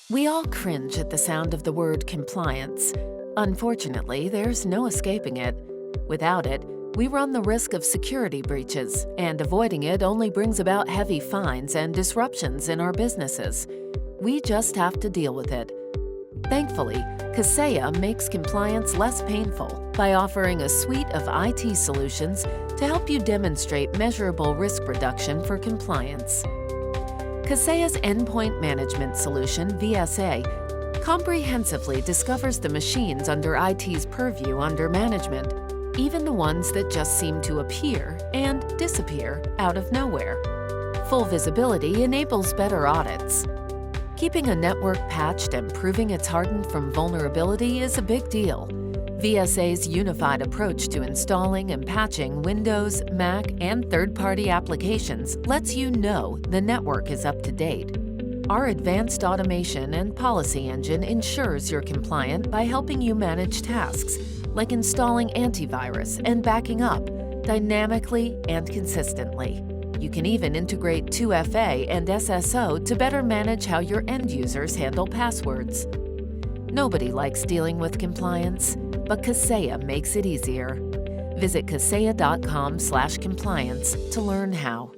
We all cringe at the sound of the word compliance. Unfortunately, there's no escaping it. Without it, we run the risk of security breaches, and avoiding it only brings about heavy fines and disruptions in our businesses. We just have to deal with it. Thankfully, Kaseya makes compliance less painful by offering a suite of IT solutions to help you demonstrate measurable risk reduction for compliance. Kaseya's Endpoint Management Solution, VSA, comprehensively discovers the machines under IT's purview under management, even the ones that just seem to appear and disappear out of nowhere. Full visibility enables better audits. Keeping a network patched and proving it's hardened from vulnerability is a big deal. VSA's unified approach to installing and patching Windows, Mac, and third-party applications lets you know the network is up to date. Our advanced automation and policy engine ensures you're compliant by helping you manage tasks, like installing antivirus and backing up, dynamically and consistently. You can even integrate 2FA and SSO to better manage how your end users handle passwords. Nobody likes dealing with compliance, but Kaseya makes it easier. Visit kaseya.com/compliance to learn how.